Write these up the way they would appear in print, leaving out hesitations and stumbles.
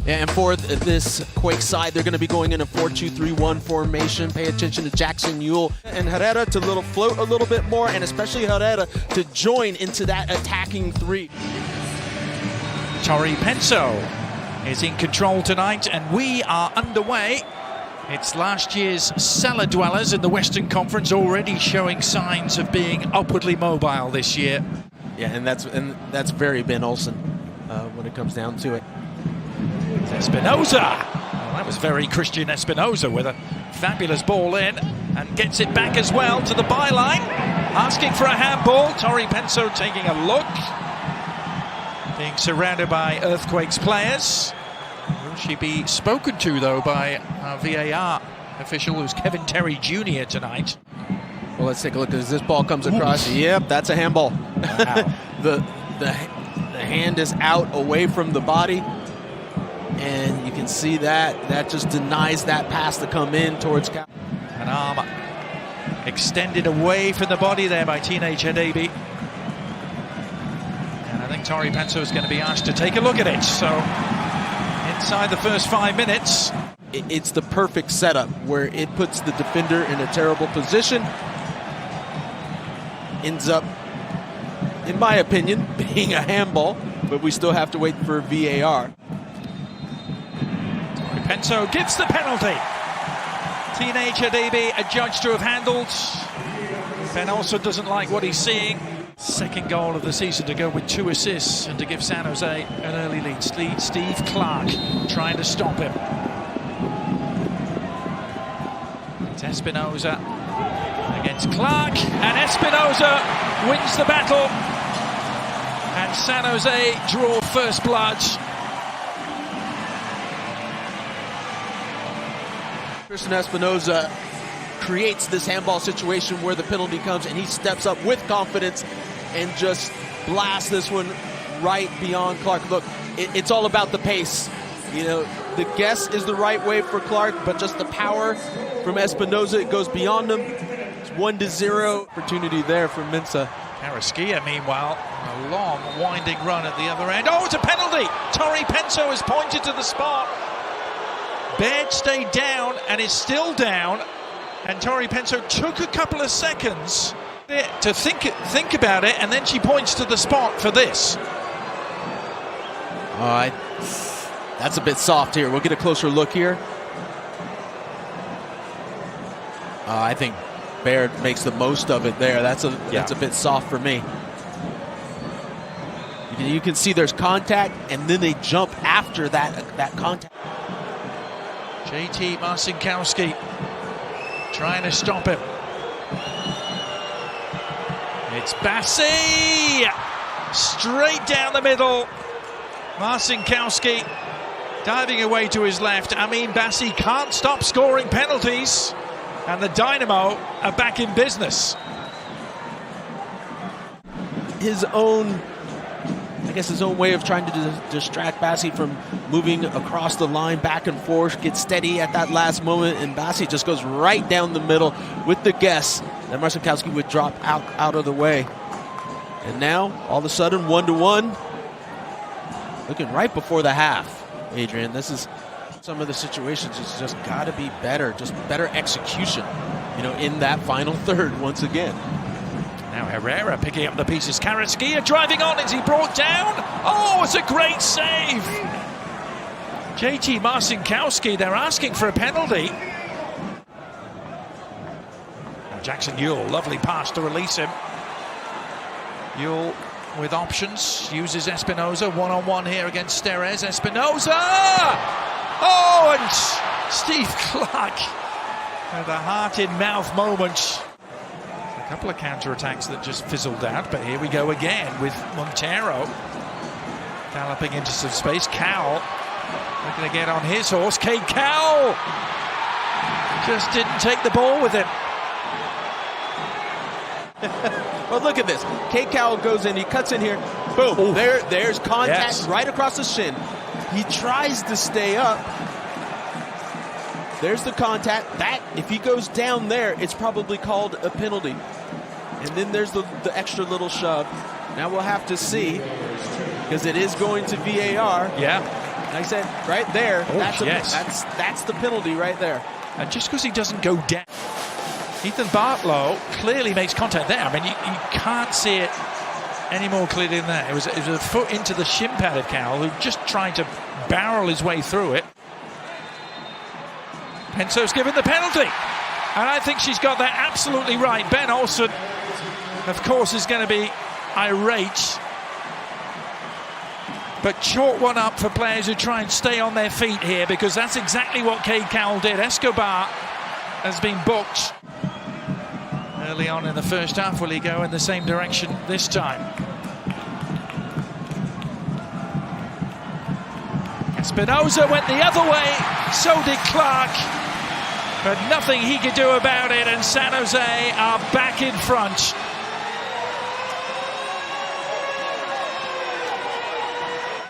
And for this Quake side, they're going to be going in a 4-2-3-1 formation. Pay attention to Jackson Yule and Herrera to float a little bit more, and especially Herrera to join into that attacking three. Tori Penso is in control tonight, and we are underway. It's last year's cellar dwellers in the Western Conference, already showing signs of being upwardly mobile this year. Yeah, and that's very Ben Olsen when it comes down to it. Espinoza. Well, that was very Christian Espinoza with a fabulous ball in, and gets it back as well to the byline, asking for a handball. Tori Penso taking a look, being surrounded by Earthquakes players. Will she be spoken to, though, by our VAR official, who's Kevin Terry Jr. tonight? Well, let's take a look as this ball comes across. Ooh. Yep, that's a handball. Wow. the hand is out away from the body, and you can see that just denies that pass to come in towards Cal. An arm extended away from the body there by Teenage Hadebi. And I think Tori Penso is going to be asked to take a look at it. So inside the first 5 minutes. It's the perfect setup where it puts the defender in a terrible position. Ends up, in my opinion, being a handball, but we still have to wait for VAR. Tori Penso gets the penalty. Teenage Hadebi adjudged to have handled. Ben also doesn't like what he's seeing. Second goal of the season to go with 2 assists and to give San Jose an early lead. Steve Clark trying to stop him. It's Espinoza against Clark, and Espinoza wins the battle, and San Jose draw first blood. Christian Espinoza creates this handball situation where the penalty comes, and he steps up with confidence and just blasts this one right beyond Clark. Look, it's all about the pace. You know, the guess is the right way for Clark, but just the power from Espinoza, it goes beyond him. It's 1-0. Opportunity there for Mensah. Carrasquilla, meanwhile, a long, winding run at the other end. Oh, it's a penalty! Tori Penso has pointed to the spot. Baird stayed down and is still down, and Tori Penso took a couple of seconds to think about it, and then she points to the spot for this. All right, that's a bit soft here. We'll get a closer look here. I think Baird makes the most of it there. That's a bit soft for me. You can see there's contact, and then they jump after that contact. JT Marcinkowski trying to stop him. It's Bassi! Straight down the middle. Marcinkowski diving away to his left. Amin Bassi can't stop scoring penalties, and the Dynamo are back in business. His own way of trying to distract Bassi from moving across the line back and forth, get steady at that last moment, and Bassi just goes right down the middle with the guess that Marcinkowski would drop out of the way. And now, all of a sudden, 1-1. Looking right before the half, Adrian. This is some of the situations. It's just got to be better, just better execution, you know, in that final third once again. Now Herrera picking up the pieces. Carrasquilla driving on. Is he brought down? Oh, it's a great save. JT Marcinkowski, they're asking for a penalty. Now Jackson Yule, lovely pass to release him. Yule with options, uses Espinoza, one-on-one here against Steres. Espinoza! Oh, and Steve Clark with a heart-in-mouth moment. A couple of counter-attacks that just fizzled out, but here we go again with Montero galloping into some space. Cowell looking to get on his horse. Cade Cowell just didn't take the ball with him. Well, look at this. Cade Cowell goes in, he cuts in here. Boom. Ooh. There's contact right across the shin. He tries to stay up. There's the contact. That, if he goes down there, it's probably called a penalty. And then there's the extra little shove. Now we'll have to see, because it is going to VAR. Yeah. Like I said, right there, Oh, that's the penalty right there. And just because he doesn't go down, Ethan Bartlow clearly makes contact there. I mean, you can't see it any more clearly than that. It was a foot into the shin pad of Cowell, who just tried to barrel his way through it. Penso's given the penalty, and I think she's got that absolutely right. Ben Olsen, of course, is going to be irate, but chalk one up for players who try and stay on their feet here, because that's exactly what Kade Cowell did. Escobar has been booked early on in the first half. Will he go in the same direction this time? Espinosa went the other way, so did Clark, but nothing he could do about it, and San Jose are back in front.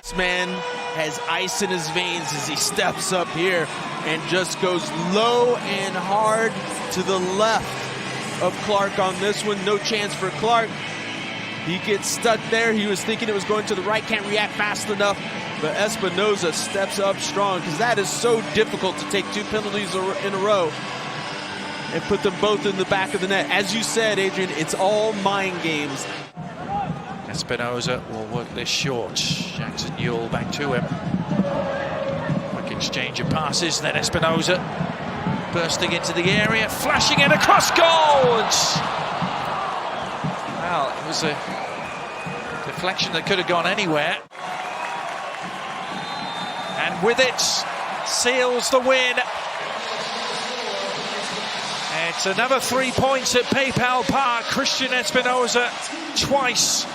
This man has ice in his veins as he steps up here and just goes low and hard to the left of Clark on this one. No chance for Clark. He gets stuck there. He was thinking it was going to the right, can't react fast enough. But Espinoza steps up strong, because that is so difficult to take two penalties in a row and put them both in the back of the net. As you said, Adrian, it's all mind games. Espinoza will work this short. Jackson Ewell back to him. Quick exchange of passes, then Espinoza bursting into the area, flashing it across goal. Well, it was a deflection that could have gone anywhere. And with it, seals the win. It's another 3 points at PayPal Park. Christian Espinoza twice